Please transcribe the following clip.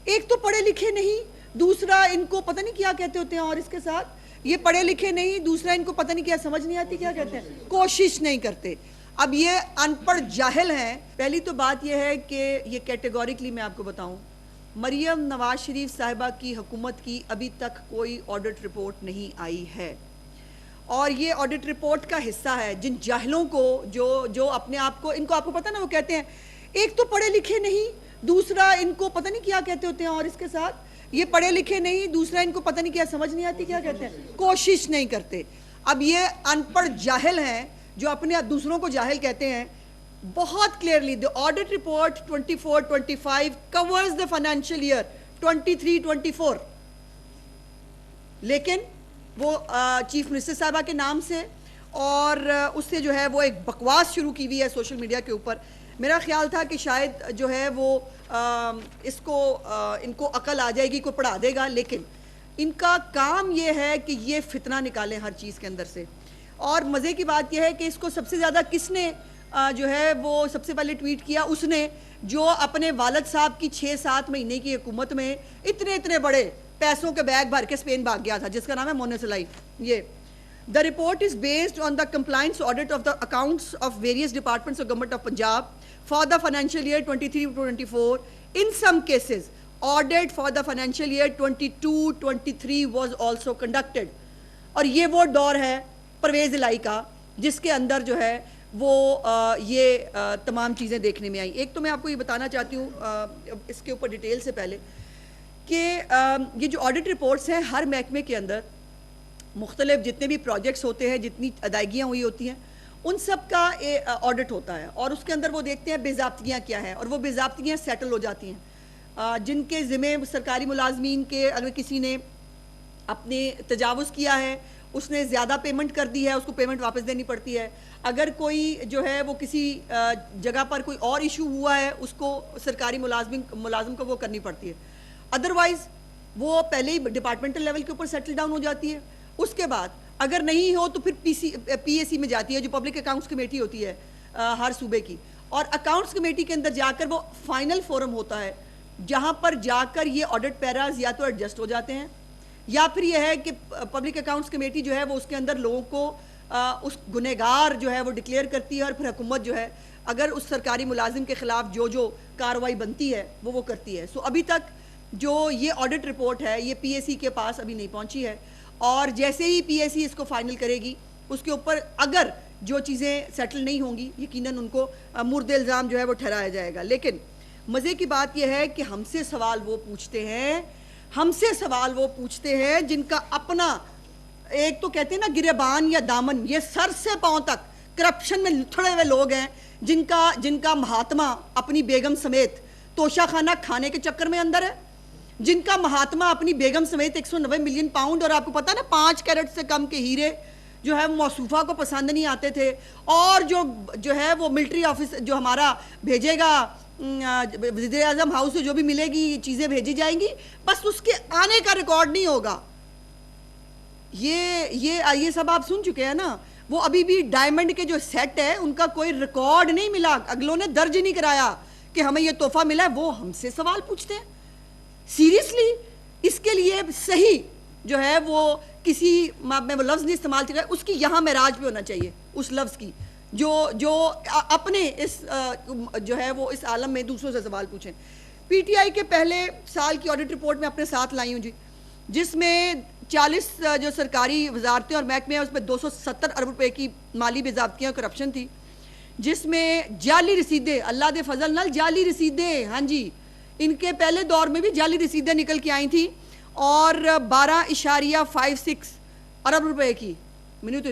ایک تو پڑھے لکھے نہیں, دوسرا ان کو پتہ نہیں کیا کہتے ہوتے ہیں, اور اس کے ساتھ یہ پڑھے لکھے نہیں, دوسرا ان کو پتہ نہیں کیا سمجھ نہیں آتی کیا کہتے ہیں, کوشش نہیں کرتے. اب یہ ان پڑھ جاہل ہیں. پہلی تو بات یہ ہے کہ یہ کیٹیگوریکلی میں آپ کو بتاؤں, مریم نواز شریف صاحبہ کی حکومت کی ابھی تک کوئی آڈٹ رپورٹ نہیں آئی ہے, اور یہ آڈٹ رپورٹ کا حصہ ہے جن جاہلوں کو جو اپنے آپ کو, ان کو آپ کو پتہ نا, وہ کہتے ہیں ایک تو پڑھے لکھے نہیں, دوسرا ان کو پتہ نہیں کیا کہتے ہوتے ہیں, اور اس کے ساتھ یہ پڑھے لکھے نہیں, دوسرا ان کو پتہ نہیں کیا سمجھ نہیں آتی کیا کہتے ہیں, کوشش نہیں کرتے. اب یہ ان پڑھ جاہل ہیں جو اپنے دوسروں کو جاہل کہتے ہیں. بہت clearly the audit report 24-25 covers the financial year 23-24, لیکن وہ چیف منسٹر صاحبہ کے نام سے اور اس سے جو ہے وہ ایک بکواس شروع کی ہوئی ہے سوشل میڈیا کے اوپر. میرا خیال تھا کہ شاید جو ہے وہ اس کو ان کو عقل آ جائے گی, کوئی پڑھا دے گا, لیکن ان کا کام یہ ہے کہ یہ فتنہ نکالیں ہر چیز کے اندر سے. اور مزے کی بات یہ ہے کہ اس کو سب سے زیادہ کس نے جو ہے وہ سب سے پہلے ٹویٹ کیا, اس نے جو اپنے والد صاحب کی 6-7 مہینے کی حکومت میں اتنے بڑے پیسوں کے بیگ بھر کے اسپین بھاگ گیا تھا, جس کا نام ہے مونس لائی. یہ The report is based on the compliance audit of the accounts of various departments of government of Punjab for the financial year 23-24. In some cases, audit for the financial year 22-23 was also conducted. اور یہ وہ دور ہے پرویز الہی کا جس کے اندر جو ہے وہ یہ تمام چیزیں دیکھنے میں آئیں. ایک تو میں آپ کو یہ بتانا چاہتی ہوں اس کے اوپر ڈیٹیل سے پہلے کہ یہ جو آڈٹ رپورٹس ہیں, ہر محکمے کے اندر مختلف جتنے بھی پروجیکٹس ہوتے ہیں, جتنی ادائیگیاں ہوئی ہوتی ہیں, ان سب کا آڈٹ ہوتا ہے, اور اس کے اندر وہ دیکھتے ہیں بے ضابطگیاں کیا ہیں, اور وہ بے ضابطگیاں سیٹل ہو جاتی ہیں. جن کے ذمہ سرکاری ملازمین کے اگر کسی نے اپنے تجاوز کیا ہے, اس نے زیادہ پیمنٹ کر دی ہے, اس کو پیمنٹ واپس دینی پڑتی ہے. اگر کوئی جو ہے وہ کسی جگہ پر کوئی اور ایشو ہوا ہے, اس کو سرکاری ملازم کو وہ کرنی پڑتی ہے. ادروائز وہ پہلے ہی ڈپارٹمنٹل لیول کے اوپر سیٹل ڈاؤن ہو جاتی ہے. اس کے بعد اگر نہیں ہو تو پھر پی اے سی میں جاتی ہے, جو پبلک اکاؤنٹس کمیٹی ہوتی ہے ہر صوبے کی, اور اکاؤنٹس کمیٹی کے اندر جا کر وہ فائنل فورم ہوتا ہے جہاں پر جا کر یہ آڈٹ پیراز یا تو ایڈجسٹ ہو جاتے ہیں, یا پھر یہ ہے کہ پبلک اکاؤنٹس کمیٹی جو ہے وہ اس کے اندر لوگوں کو اس گنہگار جو ہے وہ ڈکلیئر کرتی ہے, اور پھر حکومت جو ہے اگر اس سرکاری ملازم کے خلاف جو کارروائی بنتی ہے وہ کرتی ہے. سو ابھی تک جو یہ آڈٹ رپورٹ ہے یہ پی اے سی کے پاس ابھی نہیں پہنچی ہے, اور جیسے ہی پی اے سی اس کو فائنل کرے گی, اس کے اوپر اگر جو چیزیں سیٹل نہیں ہوں گی, یقیناً ان کو مورد الزام جو ہے وہ ٹھہرایا جائے گا. لیکن مزے کی بات یہ ہے کہ ہم سے سوال وہ پوچھتے ہیں جن کا اپنا ایک تو کہتے ہیں نا گریبان یا دامن, یہ سر سے پاؤں تک کرپشن میں لتھڑے ہوئے لوگ ہیں, جن کا مہاتما اپنی بیگم سمیت توشہ خانہ کھانے کے چکر میں اندر ہے, جن کا مہاتما اپنی بیگم سمیت 190 ملین پاؤنڈ, اور آپ کو پتا نا 5 کیرٹ سے کم کے ہیرے جو ہے موصوفہ کو پسند نہیں آتے تھے, اور جو ہے وہ ملٹری آفس جو ہمارا بھیجے گا وزیر اعظم ہاؤس سے جو بھی ملے گی چیزیں بھیجی جائیں گی, بس اس کے آنے کا ریکارڈ نہیں ہوگا. یہ سب آپ سن چکے ہیں نا. وہ ابھی بھی ڈائمنڈ کے جو سیٹ ہے ان کا کوئی ریکارڈ نہیں ملا, اگلوں نے درج نہیں کرایا کہ ہمیں یہ تحفہ ملا ہے. وہ ہم سے سوال پوچھتے ہیں سیریسلی. اس کے لیے صحیح جو ہے وہ کسی میں وہ لفظ نہیں استعمال کر رہا, اس کی یہاں معراج بھی ہونا چاہیے اس لفظ کی, جو اپنے اس جو ہے وہ اس عالم میں دوسروں سے سوال پوچھیں. پی ٹی آئی کے پہلے سال کی آڈٹ رپورٹ میں اپنے ساتھ لائی ہوں جی, جس میں 40 جو سرکاری وزارتیں اور محکمے ہیں اس میں 270 ارب روپے کی مالی بے ضابطگیاں کرپشن تھی, جس میں جعلی رسیدیں, اللہ دے فضل نال جعلی رسیدیں, ہاں جی, ان کے پہلے دور میں بھی جعلی رسیدیں نکل کے آئی تھیں, اور 12.56 ارب روپے کی. میں نے تو